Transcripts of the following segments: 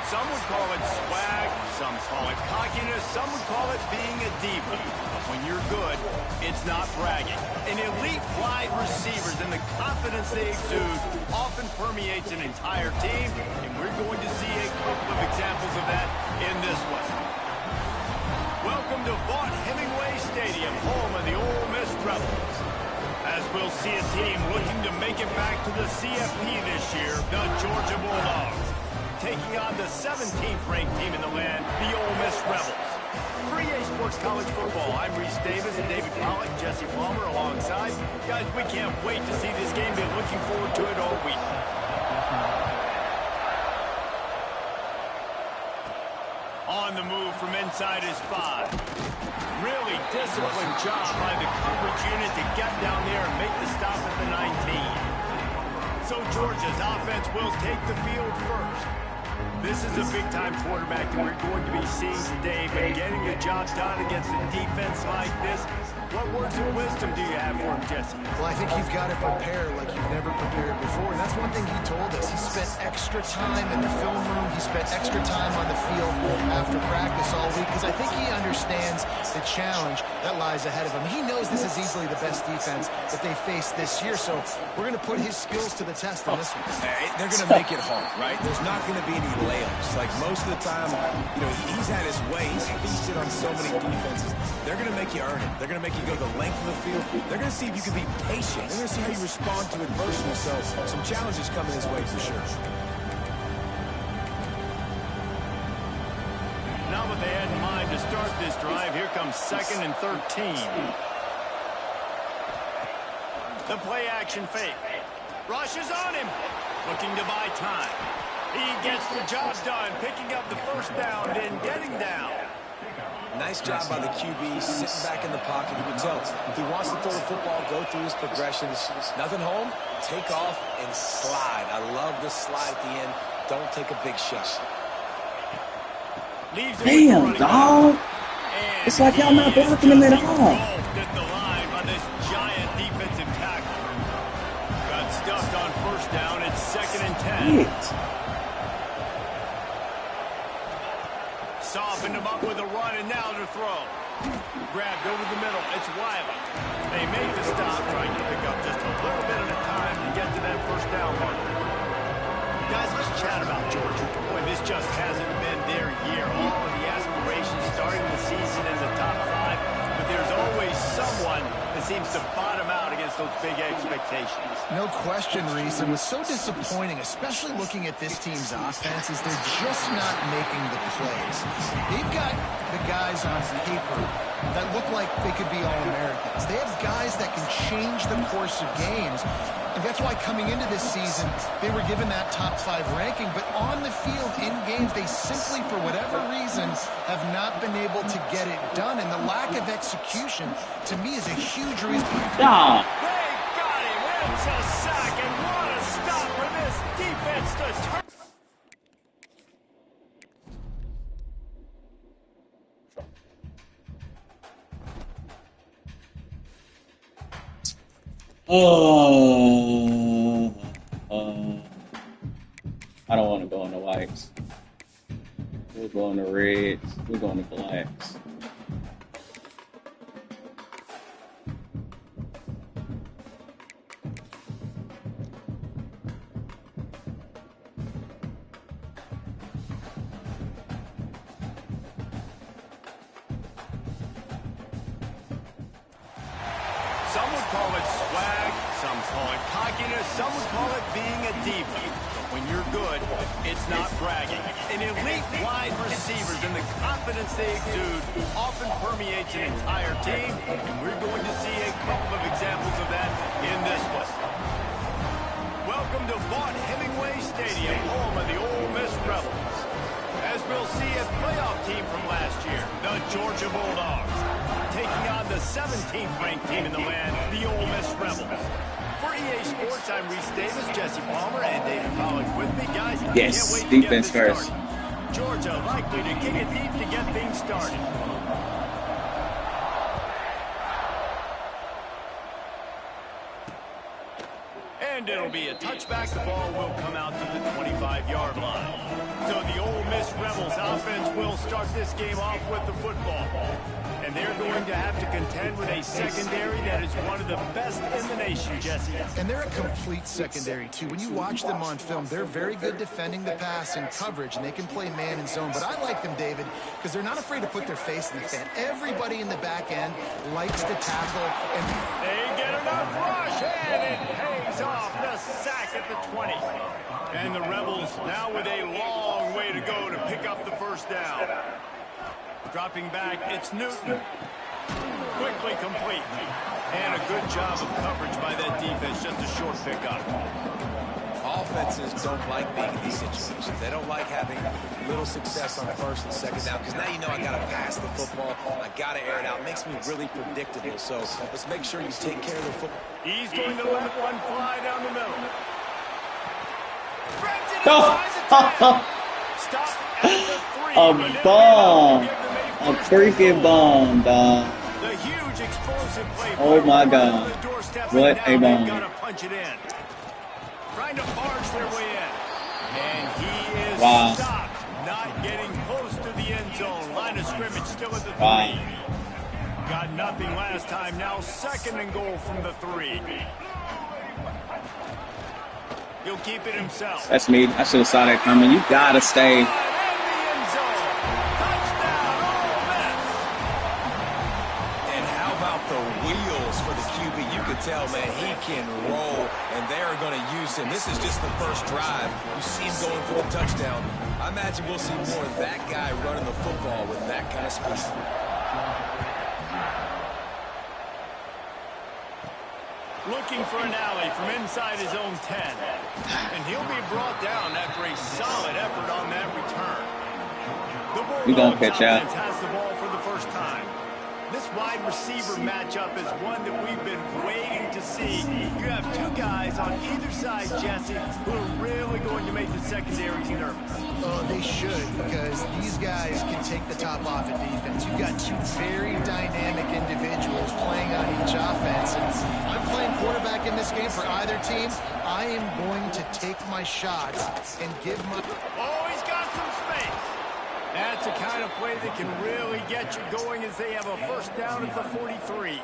Some would call it swag, some call it cockiness, some would call it being a diva. But when you're good, it's not bragging. An elite wide receivers and the confidence they exude often permeates an entire team, and we're going to see a couple of examples of that in this one. Welcome to Vaught Hemingway Stadium, home of the Ole Miss Rebels. As we'll see a team looking to make it back to the CFP this year, the Georgia Bulldogs, taking on the 17th ranked team in the land, the Ole Miss Rebels. For EA Sports College Football, I'm Reese Davis and David Pollack, Jesse Palmer alongside. Guys, we can't wait to see this game. Been looking forward to it all week. On the move from inside his 5. Really disciplined job by the coverage unit to get down there and make the stop at the 19. So Georgia's offense will take the field first. This is a big-time quarterback that we're going to be seeing today, but getting the job done against a defense like this, what words of wisdom do you have for him, Jesse? Well, I think you've got to prepare like you've never prepared before, and that's one thing he told us. He spent extra time in the film room. He spent extra time on the field after practice all week, because I think he understands the challenge that lies ahead of him. He knows this is easily the best defense that they face this year, so we're going to put his skills to the test in this one. They're going to make it hard, right? There's not going to be any layups. Like most of the time, you know, he's had his way. He's feasted on so many defenses. They're going to make you earn it. They're going to make you go the length of the field. They're going to see if you can be patient. They're going to see how you respond to adversity. So some challenges coming his way for sure. Not what they had in mind to start this drive. Here comes 2nd and 13. The play action fake. Rush is on him. Looking to buy time. He gets the job done, picking up the first down and getting down. Nice job by the QB, sitting back in the pocket. You can tell he wants to throw the football, go through his progressions. Nothing home, take off and slide. I love the slide at the end. Don't take a big shot. Damn, dog. It's like y'all not blocking him at all. At the line by this giant defensive tackle. Got stuffed on first down. It's 2nd and 10. Softened him up with a run, and now to throw. Grabbed over the middle. It's Wiley. They made the stop, trying to pick up just a little bit at a time to get to that first down marker. Guys, let's chat about Georgia. Boy, this just hasn't been their year. All of the aspirations starting the season in the top 5, but there's always someone that seems to bottom out against those big expectations. No question, Reese. It was so disappointing, especially looking at this team's offense, is they're just not making the plays. They've got the guys on paper that look like they could be All-Americans. They have guys that can change the course of games. And that's why coming into this season, they were given that top 5 ranking. But on the field, in games, they simply, for whatever reason, have not been able to get it done. And the lack of execution, to me, is a huge reason. They got him. It's a sack, and what a stop for this defense to turn. I don't want to go on the whites. We're going to reds. We're going to blacks. Some would call it swag, some call it cockiness, some would call it being a diva. But when you're good, it's not bragging. An elite wide receivers and the confidence they exude often permeates an entire team, and we're going to see a couple of examples of that in this one. Welcome to Vaught Hemingway Stadium, home of the Ole Miss Rebels. As we'll see a playoff team from last year, the Georgia Bulldogs, taking on the 17th ranked team in the land, the Ole Miss Rebels. For EA Sports, I'm Reese Davis, Jesse Palmer, and David Pollack with me. Guys, yes, can't wait to defense get this first. started. Georgia likely to kick it deep to get things started. And it'll be a touchback. The ball will come out to the 25-yard line. So the Ole Miss Rebels offense will start this game off with the football. And they're going to have to contend with a secondary that is one of the best in the nation, Jesse. And they're a complete secondary, too. When you watch them on film, they're very good defending the pass and coverage, and they can play man and zone. But I like them, David, because they're not afraid to put their face in the fan. Everybody in the back end likes to tackle. And they get enough rush, and it pays off. The sack at the 20. And the Rebels now with a long way to go to pick up the first down. Dropping back, it's Newton. Quickly complete. And a good job of coverage by that defense. Just a short pickup. Offenses don't like being in these situations. They don't like having little success on first and second down, because now you know I got to pass the football. I got to air it out. It makes me really predictable. So let's make sure you take care of the football. He's going to let one fly down the middle. Stop at the 3. A bomb. A freaking bomb, dog. The huge explosive play. Oh my God. What a bomb. Gotta punch it in. Trying to barge their way in. And he is stopped. Not getting close to the end zone. Line of scrimmage still at the 3. Got nothing last time. Now 2nd and goal from the 3. He'll keep it himself. That's me. I should have saw that coming. You gotta stay. Tell, man, he can roll, and they are going to use him. This is just the first drive. You see him going for the touchdown. I imagine we'll see more of that guy running the football with that kind of speed. Looking for an alley from inside his own 10. And he'll be brought down after a solid effort on that return. The Bulldogs offense has the ball for the first time. This wide receiver matchup is one that we've been waiting to see. You have 2 guys on either side, Jesse, who are really going to make the secondaries nervous. Oh, they should, because these guys can take the top off at defense. You've got 2 very dynamic individuals playing on each offense. And I'm playing quarterback in this game for either team. I am going to take my shots and give my... Oh, he's got some space. That's a kind of play that can really get you going as they have a first down at the 43.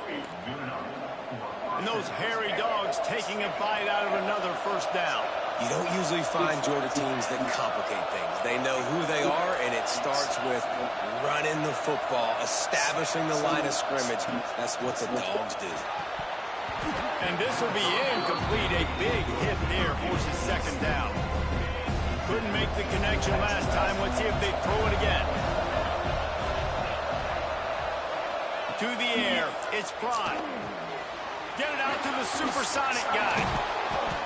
And those hairy dogs taking a bite out of another first down. You don't usually find Georgia teams that complicate things. They know who they are, and it starts with running the football, establishing the line of scrimmage. That's what the dogs do. And this will be incomplete. A big hit there forces 2nd down. Couldn't make the connection last time. Let's see if they throw it again. To the air. It's Prime. Get it out to the supersonic guy.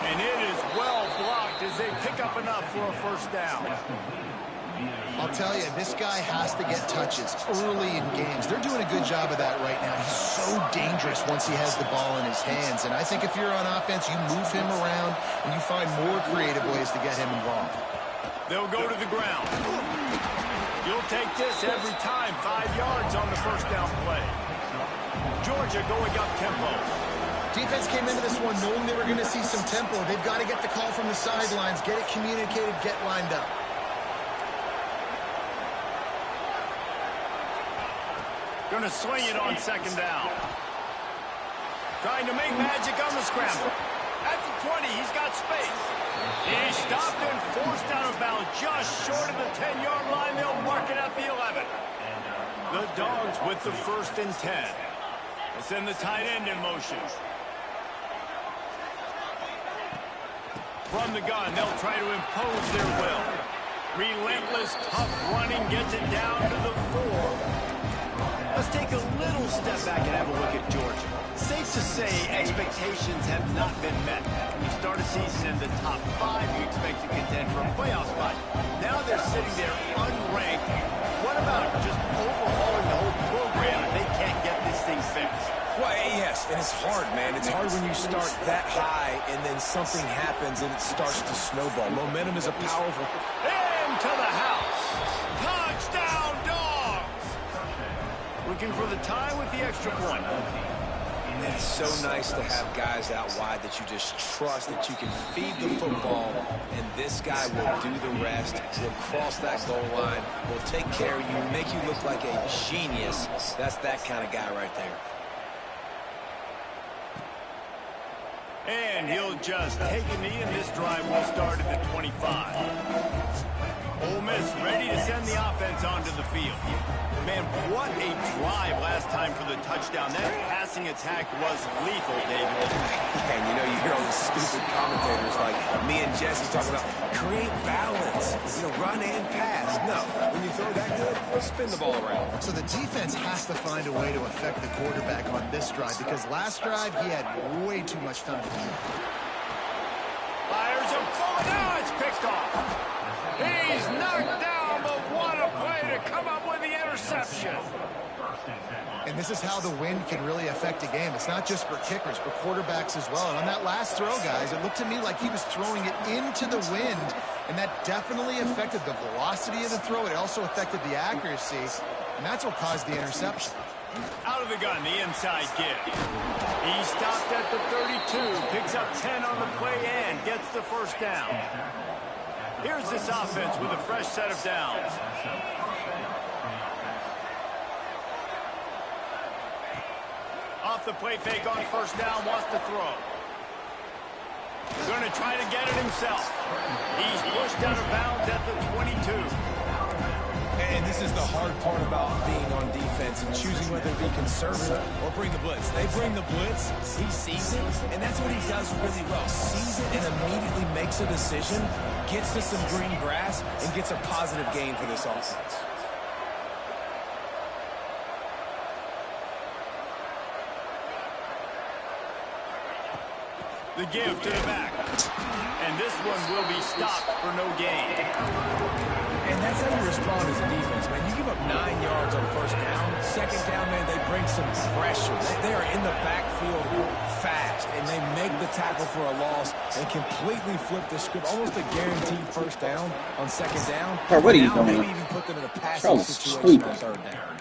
And it is well blocked as they pick up enough for a first down. I'll tell you, this guy has to get touches early in games. They're doing a good job of that right now. He's so dangerous once he has the ball in his hands. And I think if you're on offense, you move him around and you find more creative ways to get him involved. They'll go to the ground. You'll take this every time. 5 yards on the first down play. Georgia going up tempo. Defense came into this one knowing they were going to see some tempo. They've got to get the call from the sidelines, get it communicated, get lined up. Going to swing it on 2nd down. Trying to make magic on the scramble. At the 20, he's got space. He stopped and forced out of bounds just short of the 10-yard line. They'll mark it at the 11. The Dogs with the 1st and 10. They send the tight end in motion. From the gun, they'll try to impose their will. Relentless, tough running gets it down to the 4. Let's take a little step back and have a look at Georgia. Safe to say expectations have not been met. You start a season in the top 5, you expect to contend for a playoff spot. Now they're sitting there unranked. What about just overhauling the whole program if they can't get this thing fixed? Well, yes, and it's hard, man. It's hard when you start that high and then something happens and it starts to snowball. Momentum is a powerful... Into the house. Touchdown, Dogs! Looking for the tie with the extra point. And it's so nice to have guys out wide that you just trust that you can feed the football, and this guy will do the rest, will cross that goal line, will take care of you, make you look like a genius. That's that kind of guy right there. And he'll just take a knee, and this drive will start at the 25. Ole Miss ready to send the offense onto the field. Man, what a drive last time for the touchdown. That passing attack was lethal, David. And you know, you hear all the stupid commentators like me and Jesse talking about create balance, run and pass. No, when you throw that good, spin the ball around. So the defense has to find a way to affect the quarterback on this drive, because last drive he had way too much time to do. Fires him full. Now it's picked off. He's knocked down, but what a play to come up with the interception. And this is how the wind can really affect a game. It's not just for kickers, but quarterbacks as well. And on that last throw, guys, it looked to me like he was throwing it into the wind, and that definitely affected the velocity of the throw. It also affected the accuracy, and that's what caused the interception. Out of the gun, the inside give. He stopped at the 32, picks up 10 on the play and gets the first down. Here's this offense with a fresh set of downs. Off the play fake on first down, wants to throw. Going to try to get it himself. He's pushed out of bounds at the 22. And this is the hard part about being on defense and choosing whether to be conservative or bring the blitz. They bring the blitz, he sees it, and that's what he does really well. Sees it and immediately makes a decision, gets to some green grass, and gets a positive gain for this offense. The give to the back. And this one will be stopped for no gain. And that's how you respond as a defense, man. You give up 9 yards on first down. Second down, man, they bring some pressure. They are in the backfield fast, and they make the tackle for a loss and completely flip the script. Almost a guaranteed first down on second down. Bro, what are you doing? Maybe even put them in a passing situation on third down.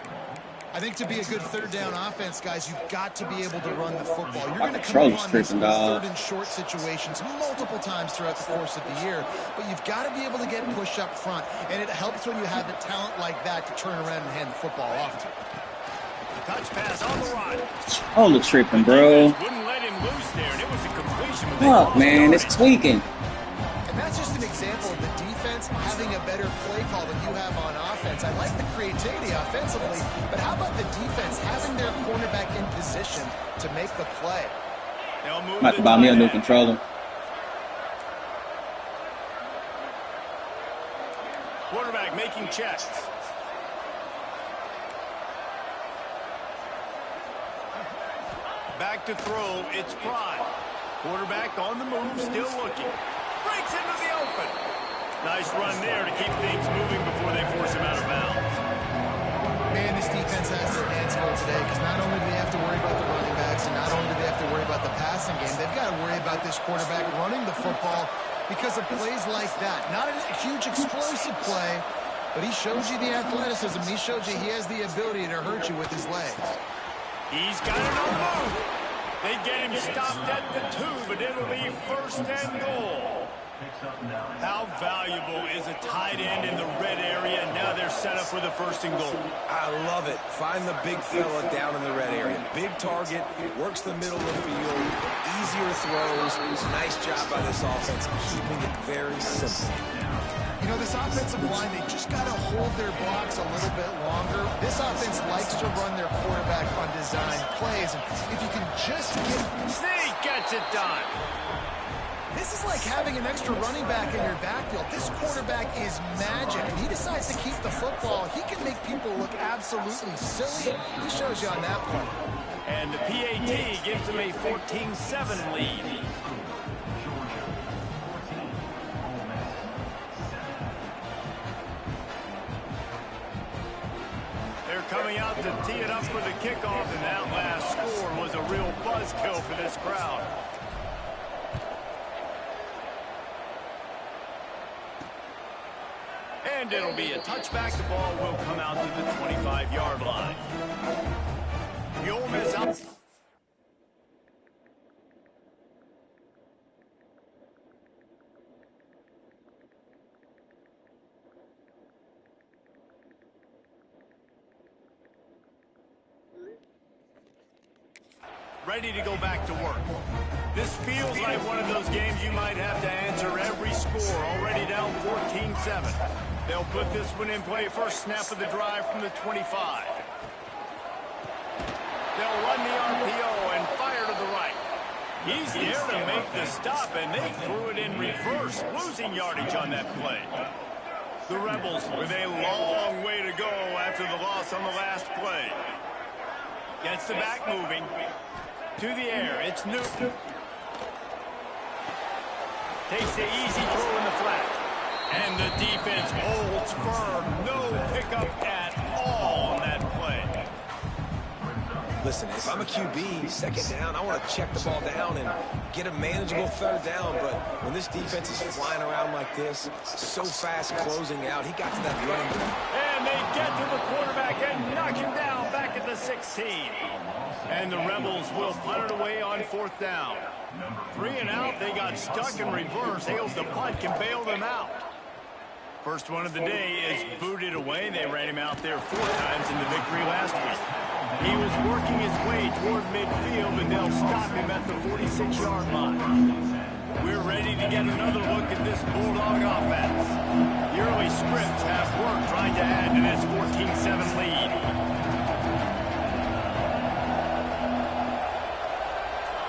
I think to be a good third down offense, guys, you've got to be able to run the football. You're going to Control come on these tripping, dog. third and short situations multiple times throughout the course of the year, but you've got to be able to get push up front, and it helps when you have a talent like that to turn around and hand the football off to. Touch pass on the run. Holy tripping, bro. Wouldn't let him loose there, and it was a completion. Fuck, man, it's tweaking. And that's just an example of the defense having a better play call than you have on offense. I like the creativity offensively, but how about the defense having their cornerback in position to make the play? I'm about to buy me a new controller. Quarterback making checks. Back to throw, it's Pride. Quarterback on the move, still looking. Breaks into the open. Nice run there to keep things moving before they force him out of bounds. Man, this defense has their hands full today, because not only do they have to worry about the running backs, and not only do they have to worry about the passing game, they've got to worry about this quarterback running the football because of plays like that. Not a huge explosive play, but he showed you the athleticism. He showed you he has the ability to hurt you with his legs. He's got it on move. They get him stopped at the 2, but it'll be first and goal. How valuable is a tight end in the red area? Now they're set up for the first and goal. I love it. Find the big fella down in the red area. Big target, works the middle of the field, easier throws. Nice job by this offense, keeping it very simple. You know, this offensive line, they just got to hold their blocks a little bit longer. This offense likes to run their quarterback on design plays, and if you can just get... Sneak gets it done. This is like having an extra running back in your backfield. This quarterback is magic, and he decides to keep the football. He can make people look absolutely silly. He shows you on that play. And the PAT gives them a 14-7 lead. They're coming out to tee it up for the kickoff, and that last score was a real buzzkill for this crowd. And it'll be a touchback. The ball will come out to the 25-yard line. The Ole Miss out. ready to go back to work. This feels like one of those games you might have to answer every score, already down 14-7. They'll put this one in play first snap of the drive from the 25. They'll run the RPO and fire to the right. He's there to make the stop, and they threw it in reverse, losing yardage on that play. The Rebels with a long way to go after the loss on the last play. Gets the back moving. To the air, it's Newton. Takes the easy throw in the flat. And the defense holds firm. No pickup at all on that play. Listen, if I'm a QB, second down, I want to check the ball down and get a manageable third down. But when this defense is flying around like this, so fast closing out, he got to that running back. And they get to the quarterback and knock him down back at the 16. And the Rebels will punt it away on fourth down. 3 and out, they got stuck in reverse. They hope the punt can bail them out. First one of the day is booted away. They ran him out there 4 times in the victory last week. He was working his way toward midfield, and they'll stop him at the 46-yard line. We're ready to get another look at this Bulldog offense. The early scripts have worked trying to add to this 14-7 lead.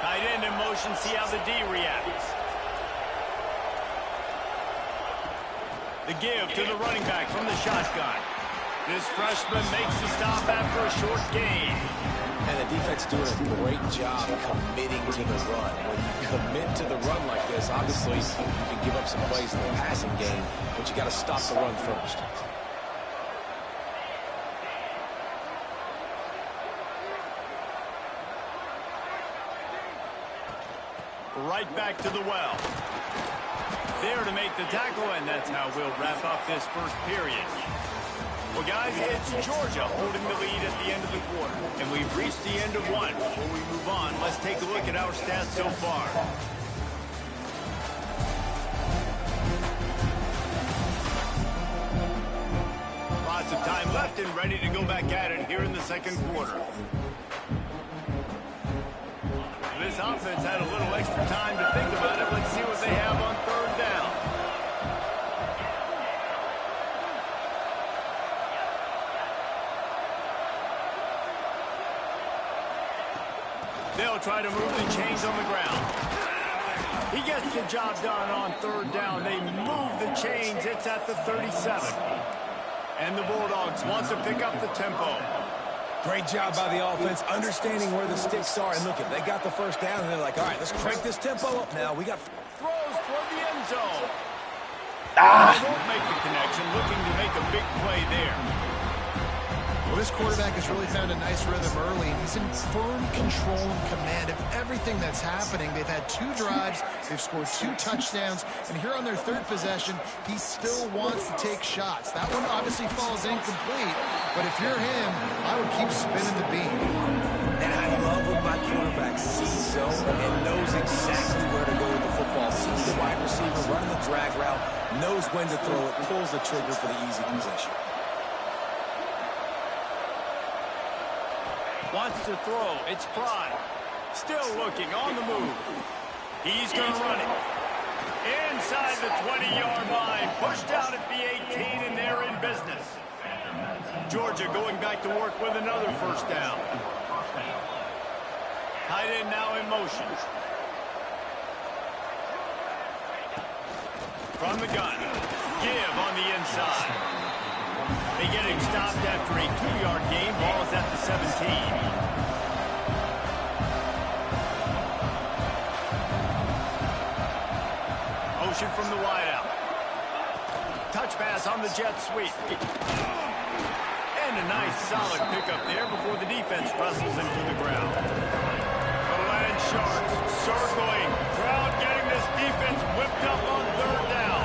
Tight end in motion, see how the D reacts. The give to the running back from the shotgun. This freshman makes the stop after a short gain. And the defense doing a great job committing to the run. When you commit to the run like this, obviously you can give up some plays in the passing game, but you got to stop the run first. Right back to the well. There to make the tackle, and that's how we'll wrap up this first period. Well, guys, it's Georgia holding the lead at the end of the quarter, and we've reached the end of one. Before we move on, let's take a look at our stats so far. Lots of time left and ready to go back at it here in the second quarter. This offense had a little extra time to think about it. Let's see what they have on third down. They'll try to move the chains on the ground. He gets the job done on third down. They move the chains. It's at the 37. And the Bulldogs want to pick up the tempo. Great job by the offense, understanding where the sticks are. And look, they got the first down, and they're like, all right, let's crank this tempo up now. We got throws toward the end zone. They won't make the connection, looking to make a big play there. Well, this quarterback has really found a nice rhythm early, and he's in firm control and command of everything that's happening. They've had 2 drives, they've scored 2 touchdowns, and here on their third possession, he still wants to take shots. That one obviously falls incomplete, but if you're him, I would keep spinning the beam. And I love when my quarterback sees zone and knows exactly where to go with the football. Sees the wide receiver running the drag route, knows when to throw it, pulls the trigger for the easy possession. Wants to throw. It's Pride. Still looking on the move. He's going to run it. Inside the 20-yard line. Pushed out at the 18, and they're in business. Georgia going back to work with another first down. Tight end now in motion. From the gun. Give on the inside. They get him stopped after a 2-yard gain. Ball is at the 17. Motion from the wideout. Touch pass on the jet sweep. And a nice solid pickup there before the defense wrestles him to the ground. The Land Sharks circling. Crowd getting this defense whipped up on third down.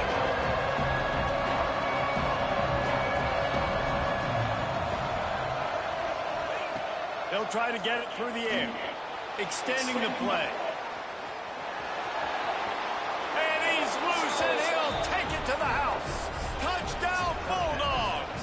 They'll try to get it through the air. Extending the play. And he's loose, and he'll take it to the house. Touchdown, Bulldogs!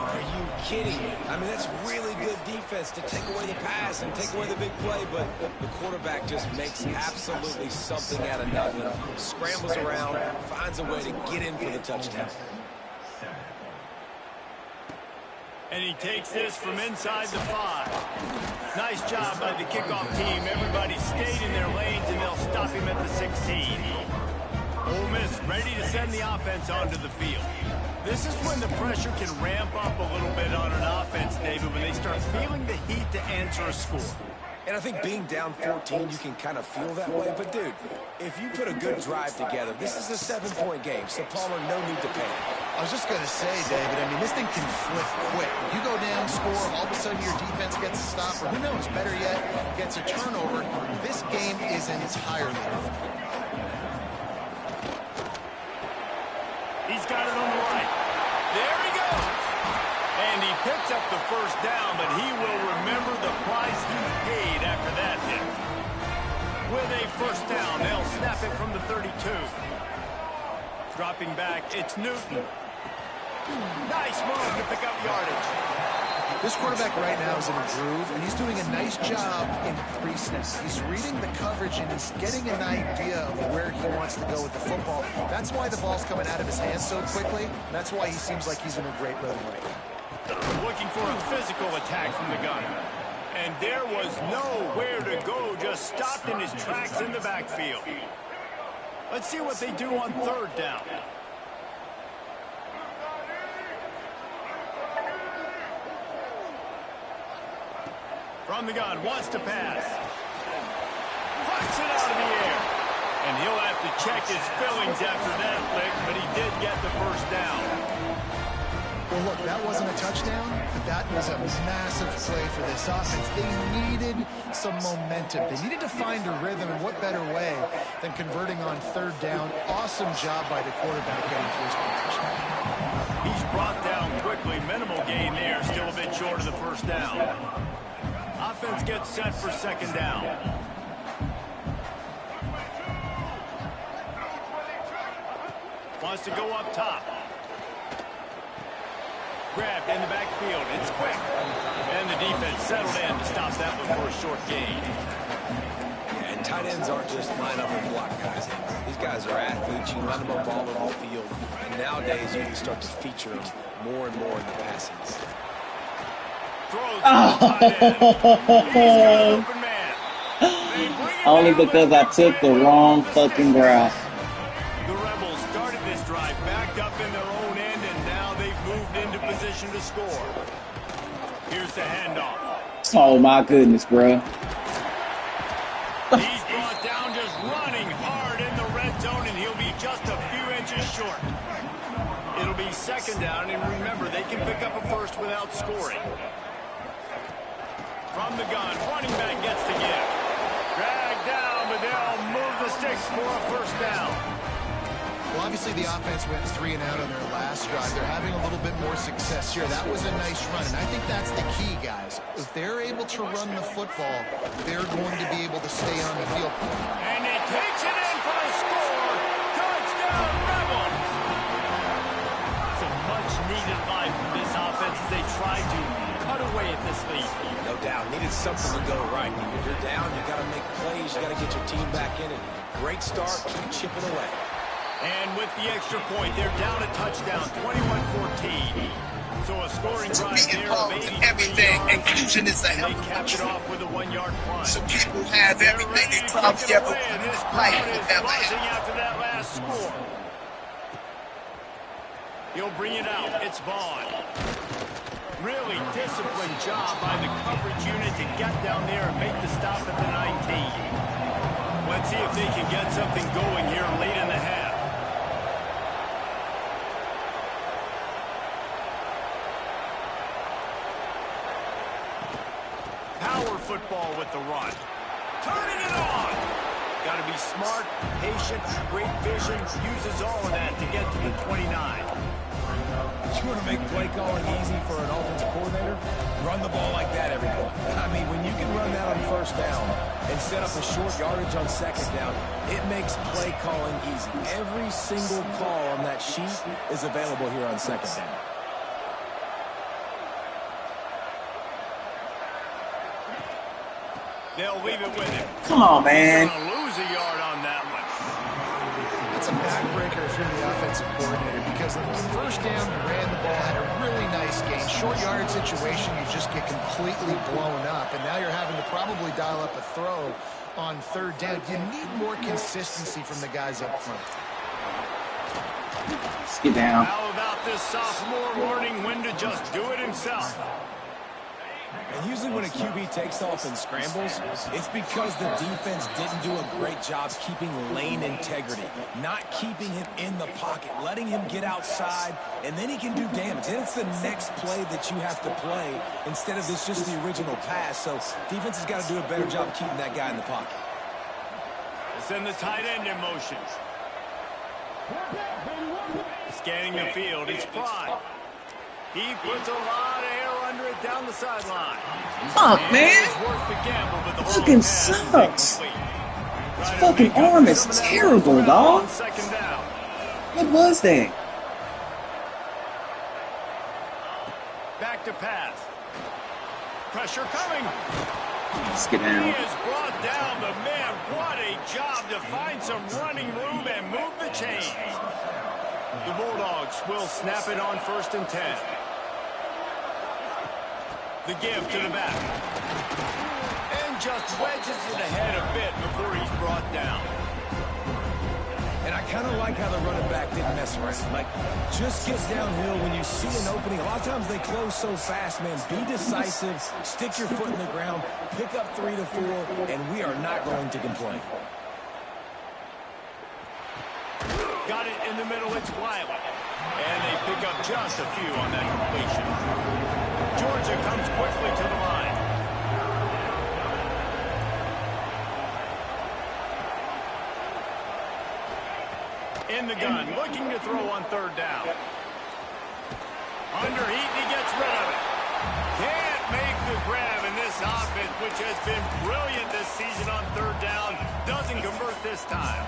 Are you kidding me? I mean, that's really good defense to take away the pass and take away the big play, but the quarterback just makes absolutely something out of nothing. Scrambles around, finds a way to get in for the touchdown. And he takes this from inside the 5. Nice job by the kickoff team. Everybody stayed in their lanes, and they'll stop him at the 16. Ole Miss ready to send the offense onto the field. This is when the pressure can ramp up a little bit on an offense, David, when they start feeling the heat to answer a score. And I think being down 14, you can kind of feel that way. But, dude, if you put a good drive together, this is a 7-point game, so Palmer, no need to panic. I was just going to say, David, I mean, this thing can flip quick. You go down, score, all of a sudden your defense gets a stop, or who knows, better yet, gets a turnover. This game is entirely over. He's got it on the right. There he goes. And he picks up the first down, but he will remember the price he paid after that hit. With a first down, they'll snap it from the 32. Dropping back, it's Newton. Nice move to pick up yardage. This quarterback right now is in a groove, and he's doing a nice job in pre-snap. He's reading the coverage, and he's getting an idea of where he wants to go with the football. That's why the ball's coming out of his hands so quickly. And that's why he seems like he's in a great rhythm right now. Looking for a physical attack from the gun. And there was nowhere to go, just stopped in his tracks in the backfield. Let's see what they do on third down. From the gun, wants to pass. Flies it out of the air. And he'll have to check his fillings after that lick, but he did get the first down. Well, look, that wasn't a touchdown, but that was a massive play for this offense. They needed some momentum. They needed to find a rhythm, and what better way than converting on third down. Awesome job by the quarterback getting first position. He's brought down quickly. Minimal gain there, still a bit short of the first down. Offense gets set for second down. Wants to go up top. Grabbed in the backfield. It's quick. And the defense settled in to stop that one for a short gain. Yeah, and tight ends aren't just line up and block guys. These guys are athletes. You run them a ball on the field. And nowadays, you can start to feature them more and more in the passing. Only because I took the wrong fucking route. The Rebels started this drive backed up in their own end, and now they've moved into position to score. Here's the handoff. Oh my goodness, bro. He's brought down just running hard in the red zone, and he'll be just a few inches short. It'll be second down, and remember, they can pick up a first without scoring. From the gun, running back gets the give. Dragged down, but they'll move the sticks for a first down. Well, obviously the offense went 3 and out on their last drive. They're having a little bit more success here. That was a nice run, and I think that's the key, guys. If they're able to run the football, they're going to be able to stay on the field. And he takes it in for a score. Touchdown, Rebels! It's a much-needed life from this offense as they try to cut away at this lead. No doubt. Needed something to go right. If you're down, you got to make plays. You got to get your team back in it. Great start. Keep chipping away. And with the extra point, they're down a touchdown, 21-14. So a scoring drive there of 83 everything. yards. Inclusion is a And they capped it off with a 1-yard punt. So people have everything they probably ever And this life crowd will is ever buzzing have. after that last score. He'll bring it out. It's Vaughn. Really disciplined job by the coverage unit to get down there and make the stop at the 19. Let's see if they can get something going here late in the half. Power football with the run. Turning it on. Got to be smart, patient, great vision. Uses all of that to get to the 29. You want to make play calling easy for an offensive coordinator? Run the ball like that every play. I mean, when you can run that on first down and set up a short yardage on second down, it makes play calling easy. Every single call on that sheet is available here on second down. They'll leave it with him. Come on, man. He's gonna lose a yard on that one. That's a backbreaker if you're the offensive coordinator, because on first down, you ran the ball, had a really nice gain. Short yard situation, you just get completely blown up, and now you're having to probably dial up a throw on third down. You need more consistency from the guys up front. Let's get down. How about this sophomore learning when to just do it himself? And usually when a QB takes off and scrambles, it's because the defense didn't do a great job keeping lane integrity, not keeping him in the pocket, letting him get outside, and then he can do damage. And it's the next play that you have to play instead of this just the original pass. So defense has got to do a better job keeping that guy in the pocket. Send the tight end in motion. Scanning the field, it's Pride. He puts a lot of air under it down the sideline. Fuck, man. Fucking sucks. His fucking arm is terrible, dog. What was that? Back to pass. Pressure coming. Let's get down. He is brought down, but man, what a job to find some running room and move the chains. The Bulldogs will snap it on 1st and 10. The give to the back. And just wedges it ahead a bit before he's brought down. And I kind of like how the running back didn't mess around. Like, just get downhill when you see an opening. A lot of times they close so fast, man. Be decisive, stick your foot in the ground, pick up 3 to 4, and we are not going to complain. Got it in the middle, it's Wiley. And they pick up just a few on that completion. Georgia comes quickly to the line. In the gun, looking to throw on 3rd down. Underheat, he gets rid of it. Can't make the grab, and this offense, which has been brilliant this season on 3rd down, doesn't convert this time.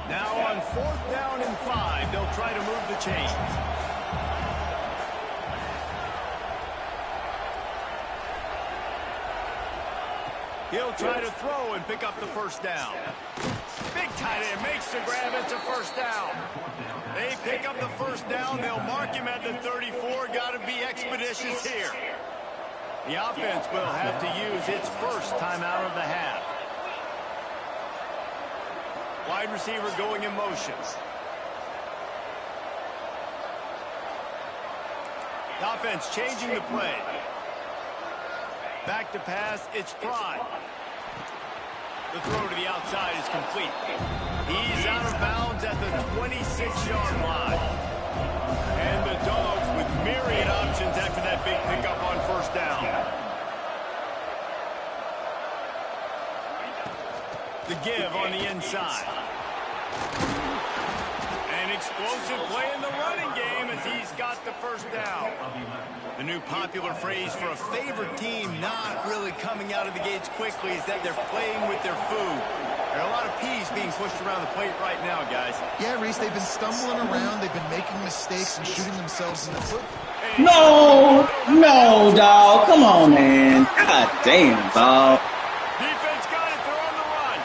Now on 4th down and 5, they'll try to move the chains. He'll try to throw and pick up the 1st down. Big tight end makes the grab. It's a 1st down. They pick up the 1st down. They'll mark him at the 34. Got to be expeditious here. The offense will have to use its first timeout of the half. Wide receiver going in motion. The offense changing the play. Back to pass, it's Pride. The throw to the outside is complete. He's out of bounds at the 26-yard line. And the Dogs with myriad options after that big pickup on 1st down. The give on the inside. An explosive play in the running game as he's got the 1st down. The new popular phrase for a favored team not really coming out of the gates quickly is that they're playing with their food. There are a lot of peas being pushed around the plate right now, guys. Yeah, Reese, they've been stumbling around. They've been making mistakes and shooting themselves in the foot. No, dog. Come on, man. God damn, dog. Defense got it. They're on the run.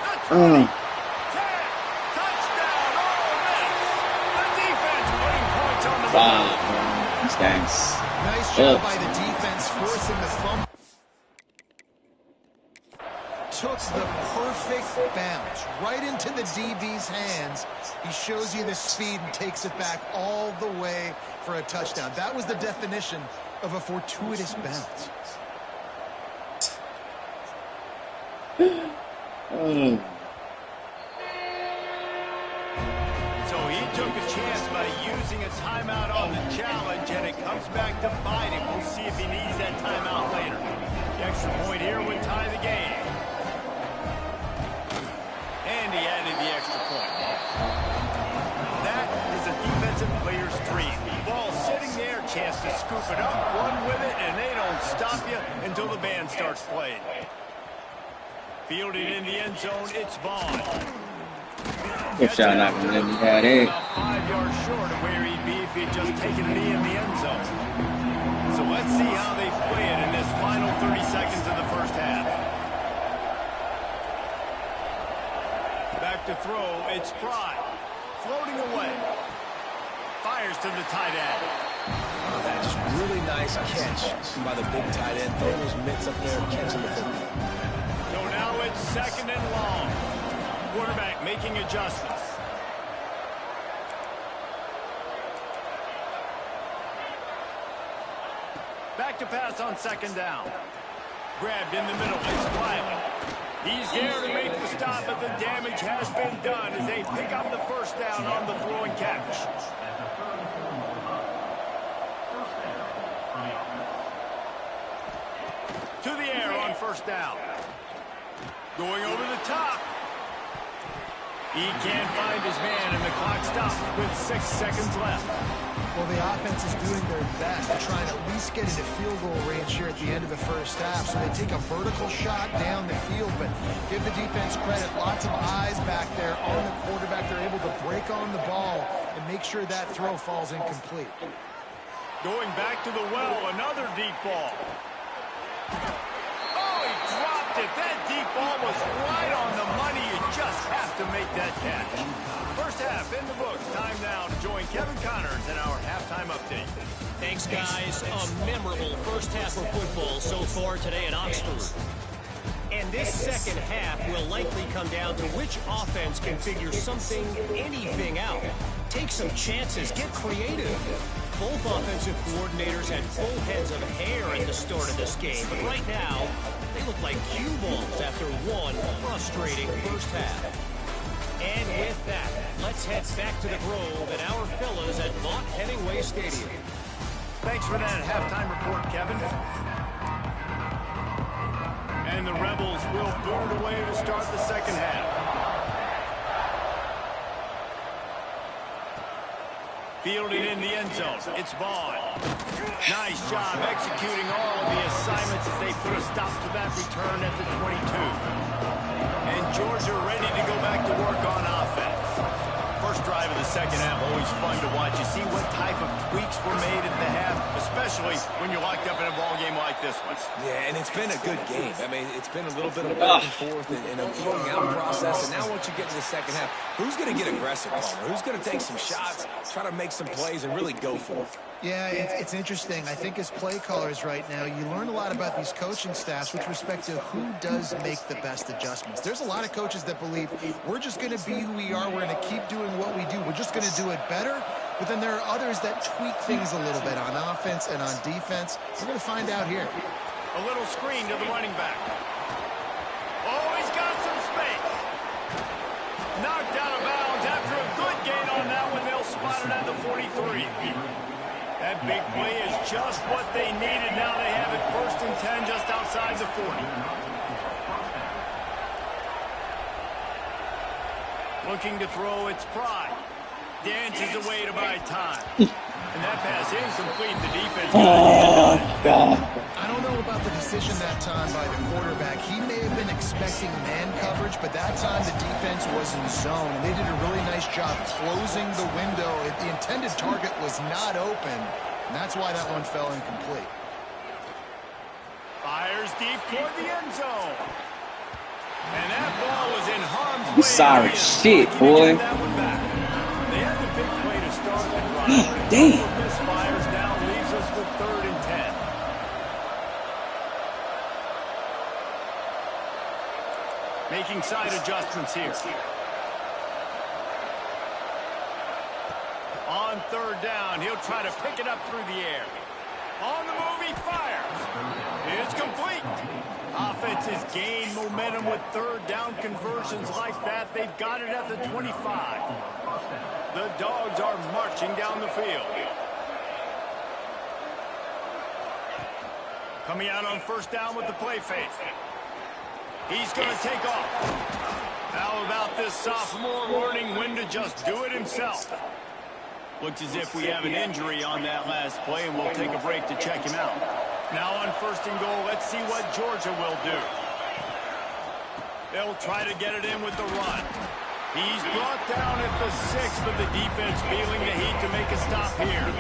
The 20, 10, touchdown. The defense putting points on the board. Wow. These guys. Nice job by the defense forcing the fumble. Took the perfect bounce right into the DB's hands. He shows you the speed and takes it back all the way for a touchdown. That was the definition of a fortuitous bounce. So he took a chance by using a timeout on the challenge, and it comes back to bite him. We'll see if he needs that timeout later. The extra point here would tie the game. And he added the extra point. That is a defensive player's dream. Ball sitting there, chance to scoop it up, run with it, and they don't stop you until the band starts playing. Fielded in the end zone, it's Vaughn. Wish y'all not gonna let me have it. About 5 yards short of where he'd be if he'd just taken a knee in the end zone. So let's see how they play it in this final 30 seconds of the first half. Back to throw, it's Fry. Floating away. Fires to the tight end. Oh, that just really nice catch by the big tight end. Throwing those mitts up there, catching the football. So now it's 2nd and long. Quarterback making adjustments. Back to pass on 2nd down. Grabbed in the middle. It's Wiley. He's there to make the stop, but the damage has been done as they pick up the first down on the throw and catch. To the air on 1st down. Going over the top. He can't find his man, and the clock stops with 6 seconds left. Well, the offense is doing their best to try and at least get into field goal range here at the end of the first half. So they take a vertical shot down the field, but give the defense credit. Lots of eyes back there on the quarterback. They're able to break on the ball and make sure that throw falls incomplete. Going back to the well, another deep ball. Oh, he dropped it. That deep ball was right on the money. You just have to make that catch. First half in the books. Time now to join Kevin Connors in our halftime update. Thanks, guys. A memorable first half of football so far today in Oxford. And this second half will likely come down to which offense can figure something, anything out. Take some chances. Get creative. Both offensive coordinators had full heads of hair at the start of this game. But right now, they look like cue balls after one frustrating first half. And with that, let's head back to the Grove and our fellas at Vaught Hemingway Stadium. Thanks for that halftime report, Kevin. And the Rebels will boot it away to start the second half. Fielded in the end zone. It's Vaughn. Nice job executing all of the assignments as they put a stop to that return at the 22. And Georgia ready to go back to work on offense. First drive of the second half, always fun to watch. You see what type of tweaks were made at the half, especially when you're locked up in a ball game like this one. Yeah, and it's been a good game. I mean, it's been a little bit of back and forth and a feeling out process. And now once you get to the second half, who's going to get aggressive, Palmer? Who's going to take some shots, try to make some plays, and really go for it? Yeah, it's interesting. I think as play callers right now, you learn a lot about these coaching staffs with respect to who does make the best adjustments. There's a lot of coaches that believe we're just going to be who we are. We're going to keep doing what we do. We're just going to do it better. But then there are others that tweak things a little bit on offense and on defense. We're going to find out here. A little screen to the running back. Oh, he's got some space. Knocked out of bounds after a good gain on that one. They'll spot it at the 43. That big play is just what they needed. Now they have it 1st and 10 just outside the 40. Looking to throw, it's Fry. Dances away to buy time. And that pass incomplete. The defense got it. God. I don't know about the decision that time by the quarterback. He may have been expecting man coverage, but that time the defense was in zone. And they did a really nice job closing the window. The intended target was not open, and that's why that one fell incomplete. Fires deep toward the end zone. And that ball was in harm's way. Sorry shit, boy. That one back. They had the big play to start the drive. Damn. Misfires now leaves us with 3rd and 10. Making side adjustments here. On 3rd down, he'll try to pick it up through the air. On the move, he fires. It's complete. Offense has gained momentum with 3rd down conversions like that. They've got it at the 25. The Dogs are marching down the field. Coming out on 1st down with the play fake. He's going to take off. How about this sophomore learning when to just do it himself? Looks as if we have an injury on that last play, and we'll take a break to check him out. Now on 1st and goal, let's see what Georgia will do. They'll try to get it in with the run. He's brought down at the 6, but the defense feeling the heat to make a stop here.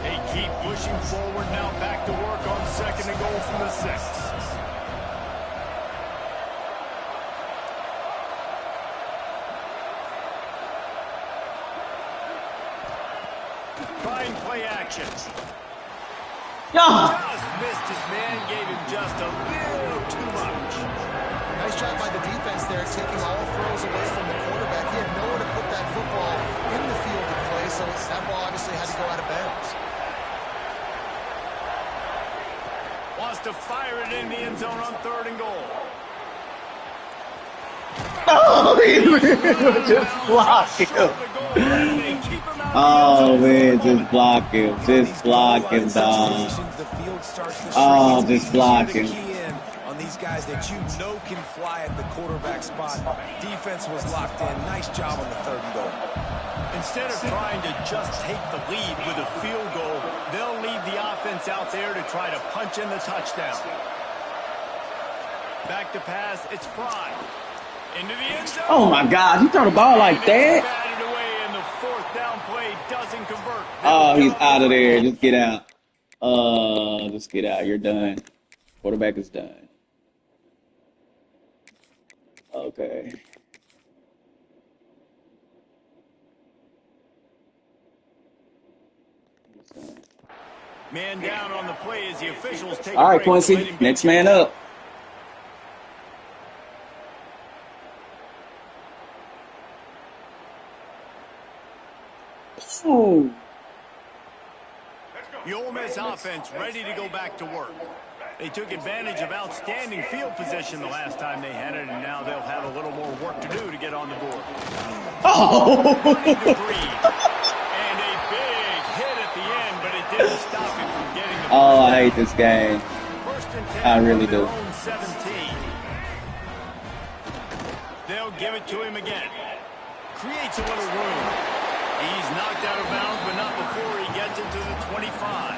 They keep pushing forward now, back to work on 2nd and goal from the 6. Try and play action. Just missed his man, gave him just a little too much. Nice job by the defense there, taking all throws away from the quarterback. He had nowhere to put that football in the field to play, so that ball obviously had to go out of bounds. Wants to fire it in the end zone on 3rd and goal. Oh, just block him. Oh, man, just block him. Just block him, dog. Oh, just block him. On these guys that you know can fly at the quarterback spot. Defense was locked in. Nice job on the 3rd and goal. Instead of trying to just take the lead with a field goal, they'll leave the offense out there to try to punch in the touchdown. Back to pass, it's Fry. Into the end zone. Oh, my God. You throw the ball like that? Batted away, and the 4th down play doesn't convert. Oh, he's out of there. Just get out. Just get out. You're done. Quarterback is done. Okay. Man down on the play as the officials take All a right, break. Quincy. Next man up. Oh. The Ole Miss offense ready to go back to work. They took advantage of outstanding field position the last time they had it, and now they'll have a little more work to do to get on the board. Oh. And a big hit at the end, but it didn't stop him from getting the Oh, I hate this game. 1st and 10 I really do. from their own 17. They'll give it to him again. Creates a little room. He's knocked out of bounds, but not before he gets it to the 25.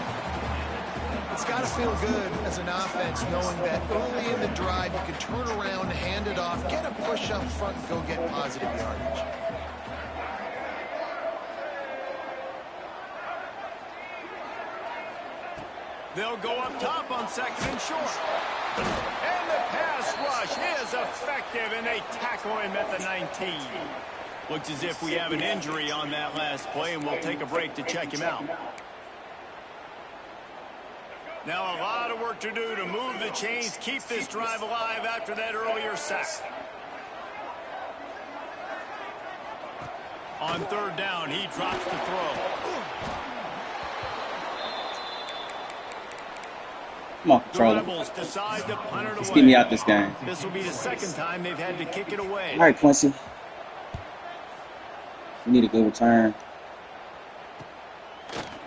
It's got to feel good as an offense knowing that early in the drive you can turn around, hand it off, get a push up front, and go get positive yardage. They'll go up top on 2nd and short. And the pass rush is effective, and they tackle him at the 19. Looks as if we have an injury on that last play, and we'll take a break to check him out. Now a lot of work to do to move the chains, keep this drive alive after that earlier sack. On 3rd down, he drops the throw. Come on, The controller. Rebels decide to punt it away. Let's get me out this game. This will be the 2nd time they've had to kick it away. All right, Quincy. We need a good return.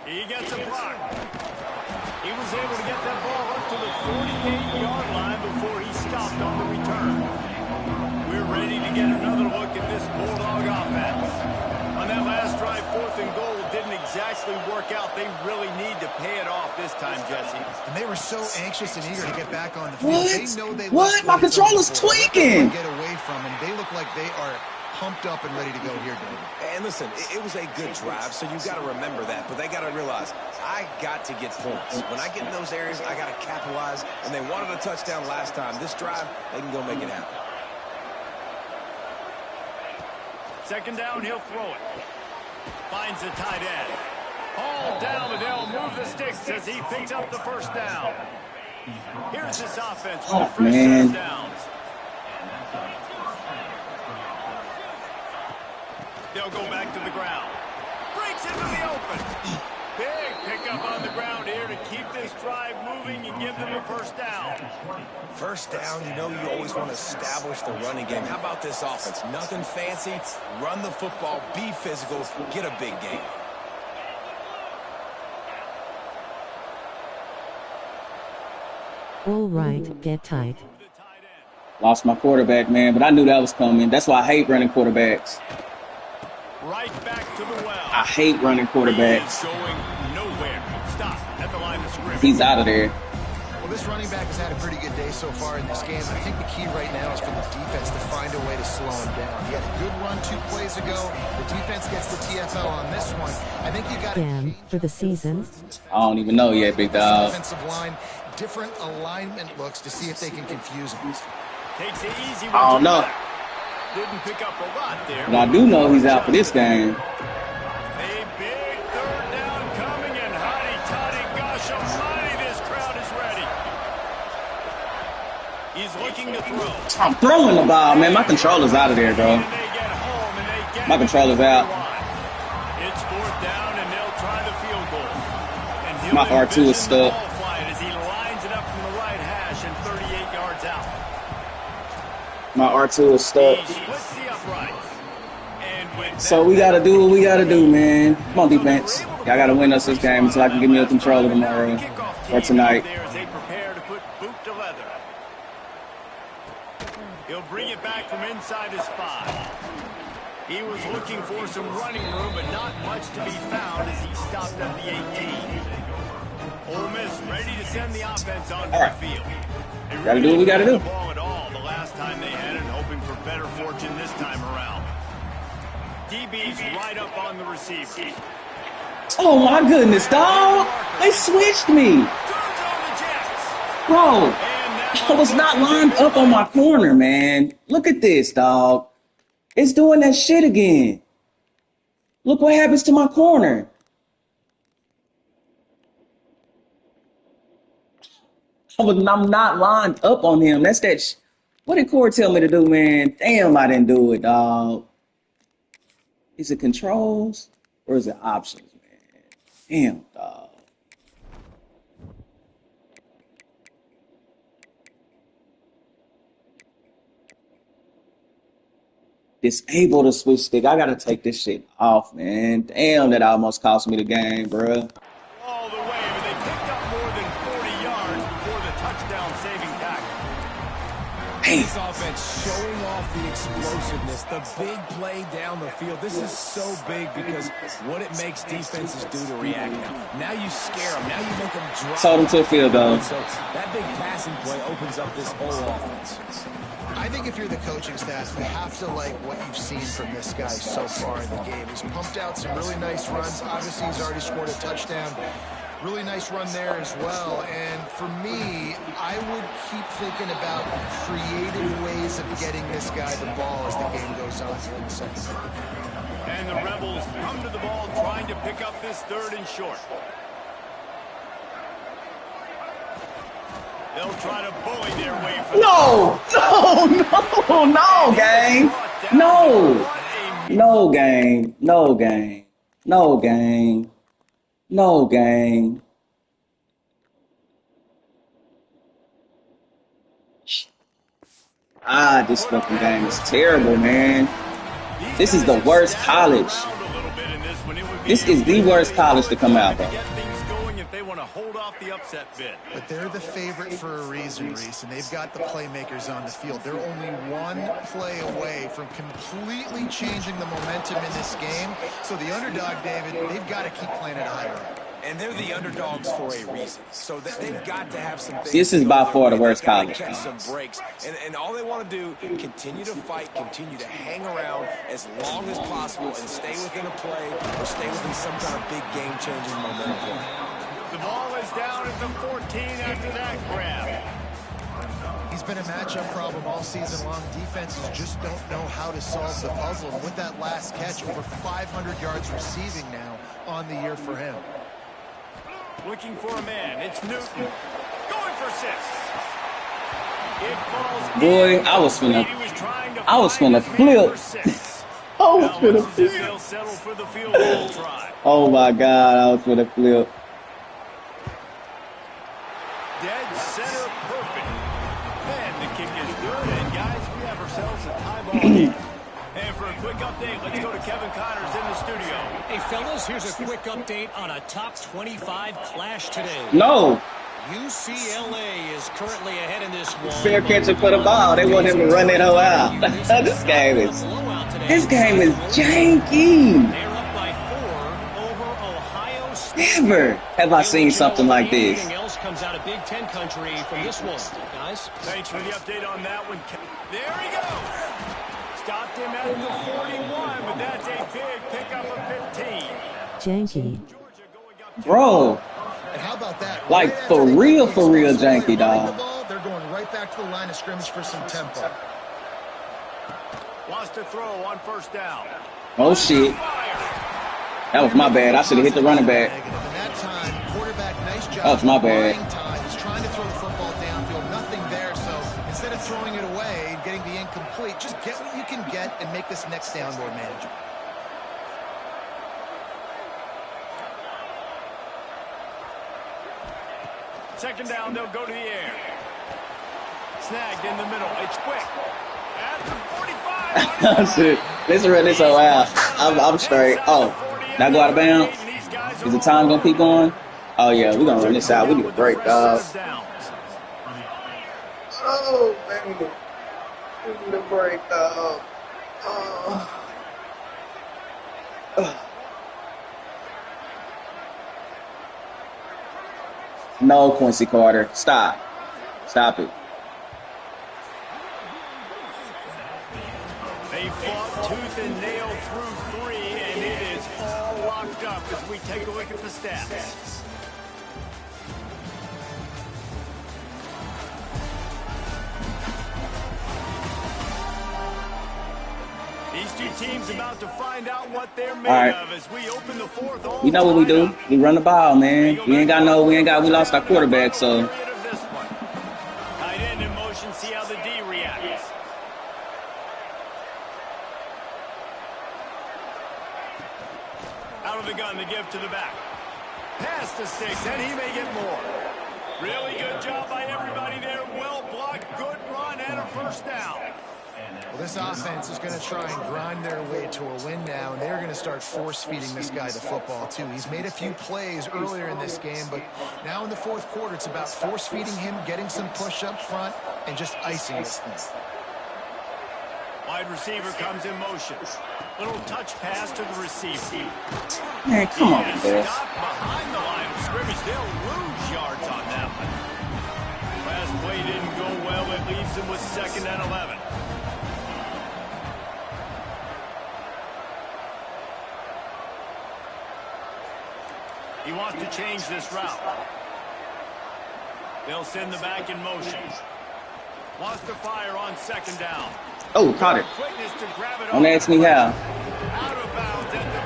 He gets a block. He was able to get that ball up to the 48-yard line before he stopped on the return. We're ready to get another look at this Bulldog offense. On that last drive, 4th and goal didn't exactly work out. They really need to pay it off this time, Jesse. And they were so anxious and eager to get back on the field. What? They know they What? My controller's tweaking. Get away from him. They look like they are pumped up and ready to go here, David. And listen, it was a good drive, so you've got to remember that. But they got to realize, I got to get points. When I get in those areas, I got to capitalize. And they wanted a touchdown last time. This drive, they can go make it happen. 2nd down, he'll throw it. Finds the tight end. Hauled down, but they'll move the sticks as he picks up the 1st down. Here's this offense with a fresh set of downs. They'll go back to the ground. Breaks into the open. Big pickup on the ground here to keep this drive moving and give them a 1st down. 1st down, you know you always want to establish the running game. How about this offense? Nothing fancy. Run the football, be physical, get a big gain. All right, get tight. Lost my quarterback, man, but I knew that was coming. That's why I hate running quarterbacks. Right back to the well. I hate running quarterbacks. He is going nowhere. Stop at the line of scrimmage. He's out of there. Well, this running back has had a pretty good day so far in this game. I think the key right now is for the defense to find a way to slow him down. He had a good run 2 plays ago. The defense gets the TFL on this one. I think you got to for the season. I don't even know yet, big dog. Offensive line, different alignment looks to see if they can confuse him. Takes it easy. I don't know. Didn't pick up a lot there. But I do know he's out for this game. A big third down coming, and hotty toddy, gosh almighty, this crowd is ready. He's looking to throw. I'm throwing the ball, man. My controller's out of there, bro. My controller's out. It's 4th down, and they'll try the field goal. And My R2 is stuck. As he lines it up from the right hash and 38 yards out. My R2 is stuck. He splits the upright. So we got to do what we got to do, man. Come on, defense. Y'all got to win us this game until I can give me a controller tomorrow or tonight. He'll bring it back from inside his 5. He was looking for some running room, but not much to be found as he stopped at the 18. Ole Miss ready to send the offense onto the field. Got to do what we got to do. The last time they had it, hoping for better fortune this time around. DB's right up on the receiver. Oh, my goodness, dog. They switched me. Bro, I was not lined up on my corner, man. Look at this, dog. It's doing that shit again. Look what happens to my corner. I'm not lined up on him. That's that. What did Corey tell me to do, man? Damn, I didn't do it, dog. Is it controls or is it options, man? Damn, dog. Disable the switch stick. I gotta take this shit off, man. Damn, that almost cost me the game, bruh. All the way, but they picked up more than 40 yards before the touchdown-saving tackle. This offense showing off the explosiveness, the big play down the field. This is so big because what it makes defenses do to react now. Now you scare them. Now you make them drop. Sold him to the field goal. So that big passing play opens up this whole offense. I think if you're the coaching staff, you have to like what you've seen from this guy so far in the game. He's pumped out some really nice runs. Obviously, he's already scored a touchdown. Really nice run there as well. And for me, I would keep thinking about creative ways of getting this guy the ball as the game goes on here in the second half. And the Rebels come to the ball trying to pick up this 3rd and short. They'll try to bully their way from No, gang. No, gang. No, gang. No, gang. No, gang. This fucking game is terrible, man. This is the worst college. This is the worst college to come out, bro. But they're the favorite for a reason, Reese, and they've got the playmakers on the field. They're only one play away from completely changing the momentum in this game. So the underdog, David, they've got to keep playing at a high rate. And they're the underdogs for a reason. So that they've got to have some things. This is by far the worst college. Catch some breaks. And all they want to do, continue to fight, continue to hang around as long as possible and stay within a play or stay within some kind of big game-changing momentum play. The ball is down at the 14 after that grab. He's been a matchup problem all season long. Defenses just don't know how to solve the puzzle. And with that last catch, over 500 yards receiving now on the year for him. Looking for a man. It's Newton. Going for 6. It falls. Boy, I was finna flip. I was finna flip. They'll settle for the field goal try. Oh my God, I was finna flip. Dead center, perfect. Man, the kick is good, and guys, we have ourselves a tie ball game. And for a quick update, let's go to Kevin Connors in the studio. Hey, fellas, here's a quick update on a top 25 clash today. No. UCLA is currently ahead in this one. Fair catcher for the ball. They want him to run that hoe out. This game is janky. They're up by 4 over Ohio State. Never have I seen something like this. Anything else comes out of Big Ten country from this one, guys. Thanks for the update on that one. There he goes. Stopped him at the 41, but that's a big pickup of 15. Janky. Bro. And how about that? Like, Right for real, janky, dog. They're going right back to the line of scrimmage for some tempo. Wants to throw on first down. Oh, shit. That was my bad. I should have hit the running back. And that time, quarterback, nice job. That was my bad. Time. He's trying to throw the football downfield. Nothing there, so instead of throwing it away and getting the incomplete, just get what you can get and make this next down more manageable. Second down, they'll go to the air. Snagged in the middle. It's quick. At the 45. Shit. Let's run this whole out. I'm straight. Oh, now go out of bounds? Is the time going to keep going? Oh, yeah, we're going to run this out. We need a break, dog. Oh, man. We need a break, dog. Oh. No, Quincy Carter. Stop. Stop it. They fought tooth and nail through 3, and it is all locked up as we take a look at the stats. These two teams about to find out what they're made of as we open the fourth. You know what we do? We run the ball, man. We lost our quarterback, so. Tight end in motion, see how the D reacts. Out of the gun to give to the back. Pass the sticks, and he may get more. Really good job by everybody there. Well blocked, good run, and a first down. Well, this offense is going to try and grind their way to a win now, and they're going to start force-feeding this guy the football, too. He's made a few plays earlier in this game, but now in the fourth quarter, it's about force-feeding him, getting some push up front, and just icing this thing. Wide receiver comes in motion. Little touch pass to the receiver. Man, come on, man. Stop behind the line of scrimmage. They'll lose yards on that one. Last play didn't go well. It leaves them with 2nd and 11. He wants to change this route. They'll send the back in motion. Wants to fire on 2nd down. Oh, caught it. Don't ask me how.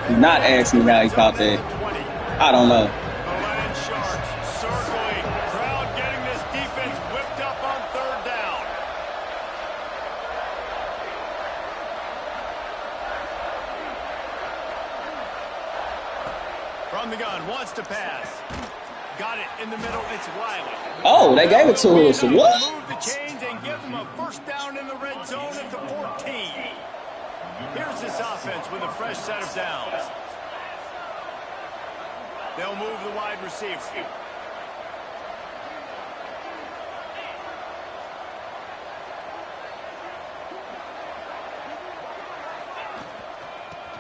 Do not ask me how he caught that. I don't know. Circling. Crowd getting this defense whipped up on 3rd down. From the gun, wants to pass. Got it in the middle. It's Wiley. Oh, they gave it to us. What? Move the chains and give them a first down in the red zone at the 14. Here's this offense with a fresh set of downs. They'll move the wide receiver.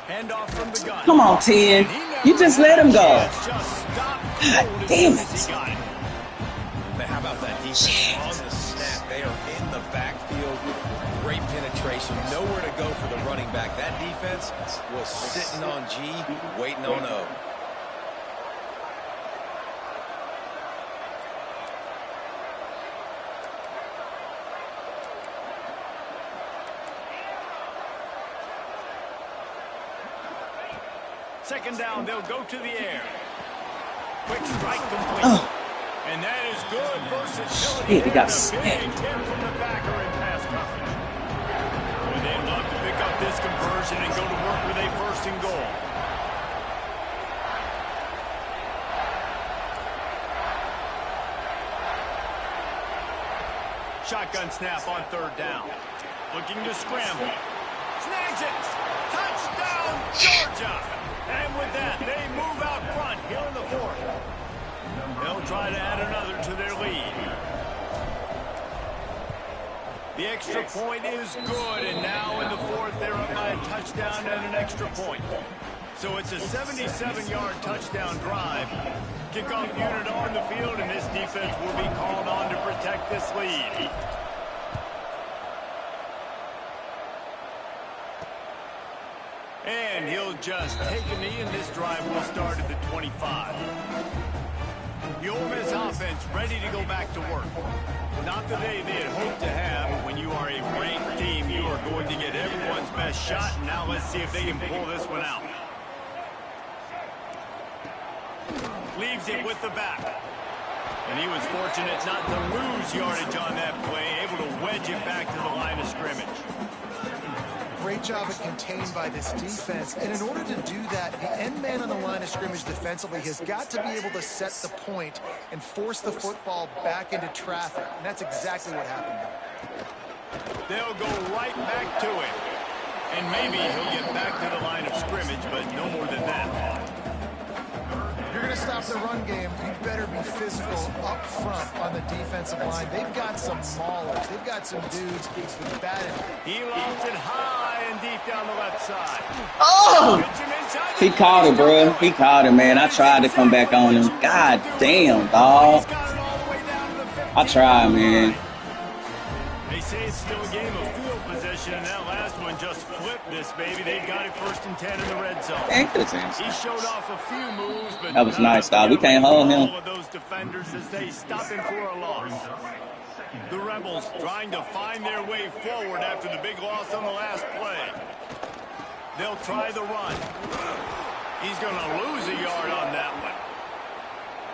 Handoff from the gun. Come on, 10. You just let him go. God damn it. Man, how about that defense on the snap? They are in the backfield. Great penetration. Nowhere to go for the running back. That defense was sitting on G, waiting on O. Second down, they'll go to the air. Quick strike complete. And that is good versatility. Shit, he got big snapped. hit from the backer in pass coverage. Well, they'd love to pick up this conversion and go to work with a 1st and goal. Shotgun snap on 3rd down. Looking to scramble. Snags it. Touchdown, Georgia. And with that, they move out front here in the 4th. They'll try to add another to their lead. The extra point is good, and now in the 4th, they're up by a touchdown and an extra point. So it's a 77-yard touchdown drive. Kickoff unit on the field, and this defense will be called on to protect this lead. And he'll just take a knee, and this drive will start at the 25. The Ole Miss offense ready to go back to work. Not the day they had hoped to have, but when you are a ranked team, you are going to get everyone's best shot. And now let's see if they can pull this one out. Leaves it with the back. And he was fortunate not to lose yardage on that play, able to wedge it back to the line of scrimmage. Great job at contained by this defense. And in order to do that, the end man on the line of scrimmage defensively has got to be able to set the point and force the football back into traffic. And that's exactly what happened there. They'll go right back to it. And maybe he'll get back to the line of scrimmage, but no more than that. If you're going to stop the run game, you better be physical up front on the defensive line. They've got some maulers. They've got some dudes with bad. He lost it high and deep down the left side. Oh! He caught it, bro. He caught it, man. I tried to come back on him. God damn, dog. I tried, man. They say it's still a game of field position, and that last one just flipped this baby. They've got it 1st and 10 in the red zone. He showed off a few moves, but that was nice, dog. We can't hold him. All of those defenders as they stop him for a loss. The Rebels trying to find their way forward after the big loss on the last play. They'll try the run. He's going to lose a yard on that one.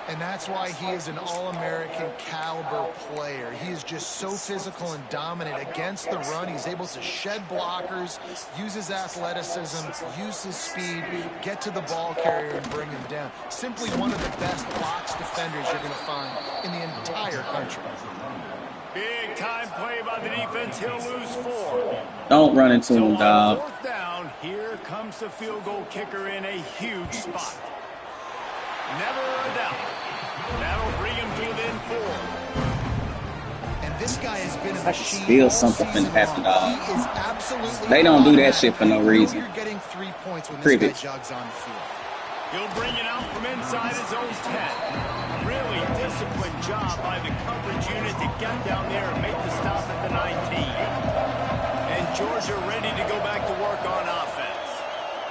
And that's why he is an All-American caliber player. He is just so physical and dominant against the run. He's able to shed blockers, use his athleticism, use his speed, get to the ball carrier and bring him down. Simply one of the best box defenders you're going to find in the entire country. Big time play by the defense. He'll lose 4. Don't run into him, dog. 4th down, here comes the field goal kicker in a huge spot. Never a doubt. That'll bring him to within 4. And this guy has been a machine. I feel something finna happen, dog. They don't do that shit for no reason. You're getting 3 points when this guy jogs on the field. He'll bring it out from inside his own 10. Really disciplined job by the coverage unit to get down there and make the stop at the 19. And Georgia ready to go back to work on offense.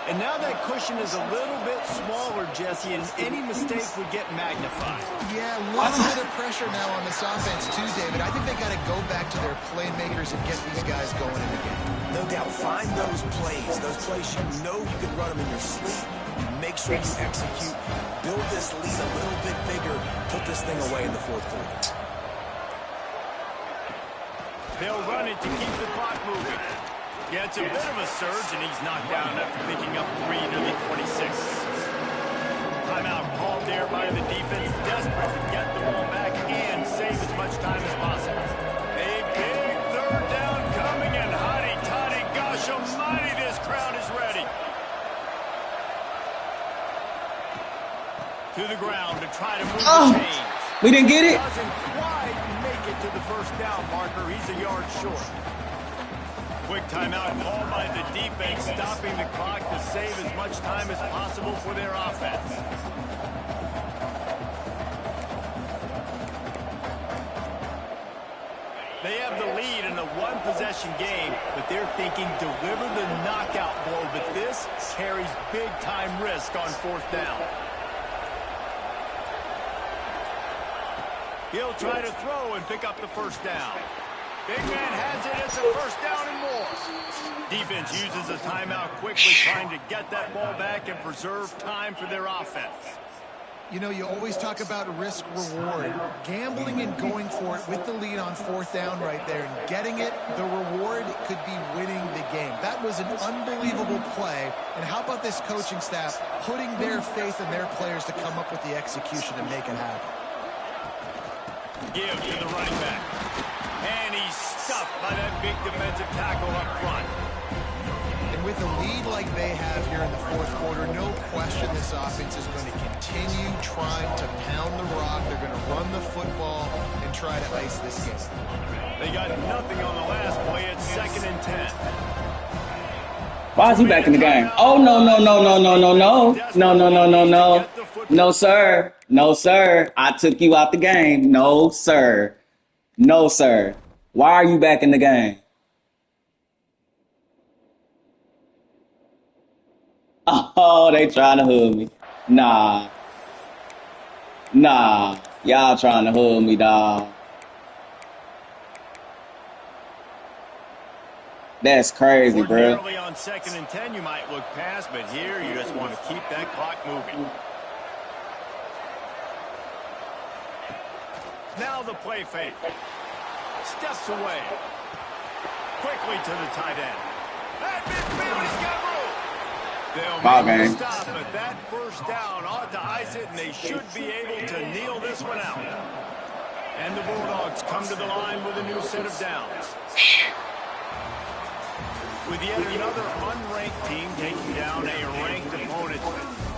And now that cushion is a little bit smaller, Jesse, and any mistake would get magnified. Yeah, a little bit of pressure now on this offense too, David. I think they got to go back to their playmakers and get these guys going in the game. No doubt. Find those plays you know you can run them in your sleep. Make sure you execute. Build this lead a little bit bigger. Put this thing away in the 4th quarter. They'll run it to keep the clock moving. Yeah, it's a bit of a surge, and he's knocked down after picking up 3 to the 26. Timeout called there by the defense, desperate to get the ball back and save as much time as possible. A big 3rd down coming, and hotty-toddy, gosh almighty, this crowd is ready. To the ground to try to move the chains. We didn't get it. Doesn't quite make it to the 1st down marker. He's a yard short. Quick timeout called by the defense, stopping the clock to save as much time as possible for their offense. They have the lead in a 1-possession game, but they're thinking deliver the knockout blow, but this carries big-time risk on 4th down. He'll try to throw and pick up the 1st down. Big man has it. It's a 1st down and more. Defense uses a timeout quickly, trying to get that ball back and preserve time for their offense. You know, you always talk about risk-reward. Gambling and going for it with the lead on 4th down right there and getting it, the reward could be winning the game. That was an unbelievable play. And how about this coaching staff putting their faith in their players to come up with the execution and make it happen? Give to the running back. And he's stuffed by that big defensive tackle up front. And with a lead like they have here in the 4th quarter, no question this offense is going to continue trying to pound the rock. They're going to run the football and try to ice this game. They got nothing on the last play. It's 2nd and 10. Why is he back in the game? Oh, no. football. No, sir. No, sir. I took you out the game. No, sir. No, sir. Why are you back in the game? Oh, they trying to hood me. Nah. Nah. Y'all trying to hood me, dog. That's crazy, bro. Ordinarily on 2nd and 10, you might look past, but here you just want to keep that clock moving. Now the play fake. Steps away. Quickly to the tight end. At midfield, he's got room. They'll make the stop, but that first down ought to ice it, and they should be able to kneel this one out. And the Bulldogs come to the line with a new set of downs. With yet another unranked team taking down a ranked opponent.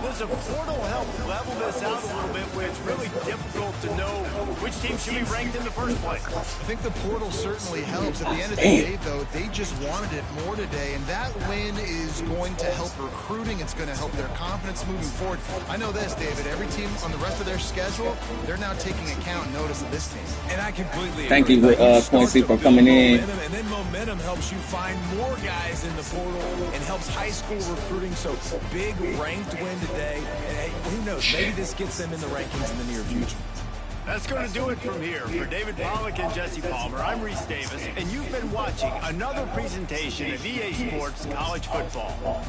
Does a portal help level this out a little bit where it's really difficult to know which team should be ranked in the first place? I think the portal certainly helps. At the end of the day, though, they just wanted it more today, and that win is going to help recruiting. It's going to help their confidence moving forward. I know this, David. Every team on the rest of their schedule, they're now taking account and notice of this team. And I completely agree. Thank you, Quincy, for coming in. And then momentum helps you find more guys in the portal and helps high school recruiting. So big ranked win today. And hey, who knows? Maybe this gets them in the rankings in the near future. That's going to do it from here. For David Pollack and Jesse Palmer, I'm Reese Davis, and you've been watching another presentation of EA Sports College Football.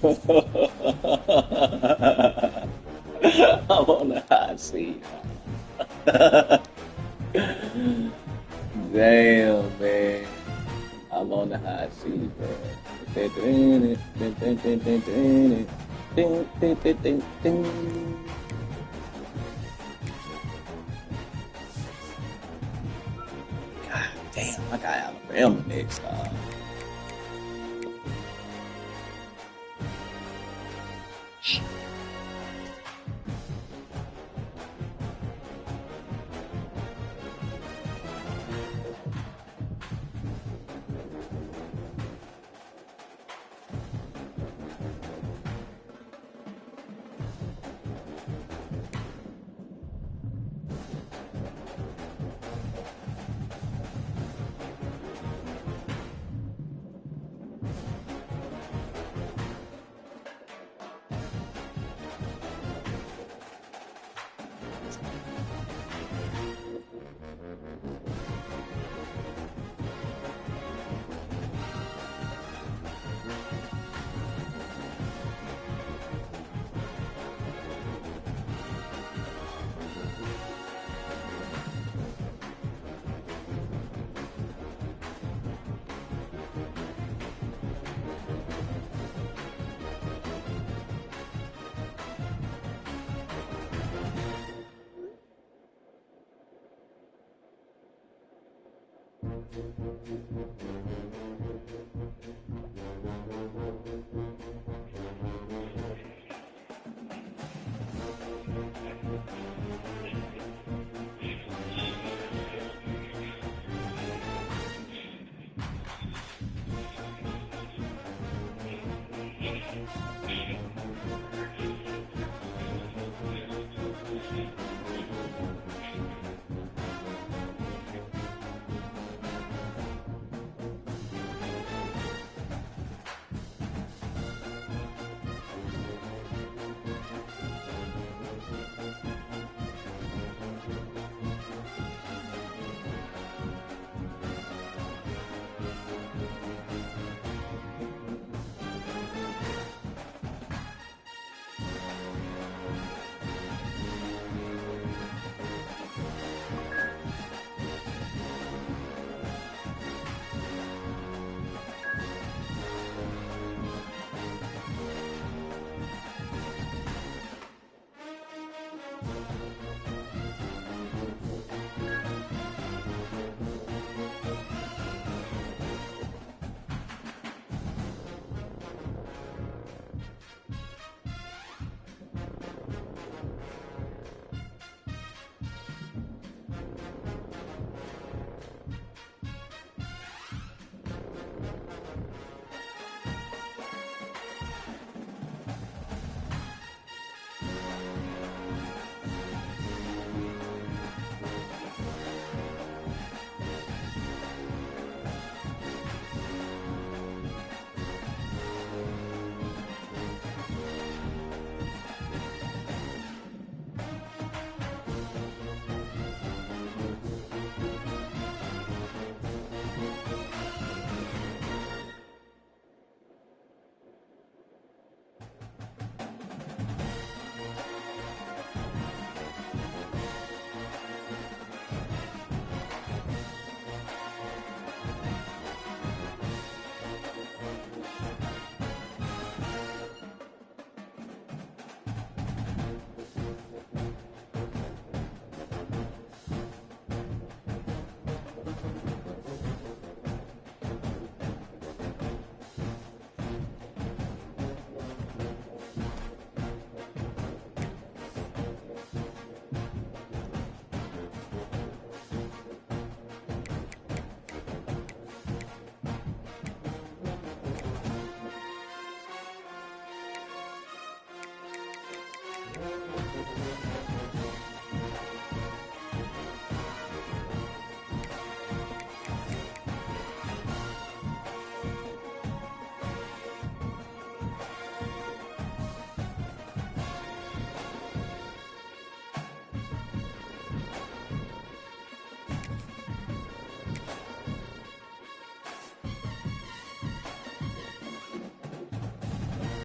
I'm on the hot seat. Damn, man. I'm on the hot seat, bro. God damn, I got Alabama next, dog.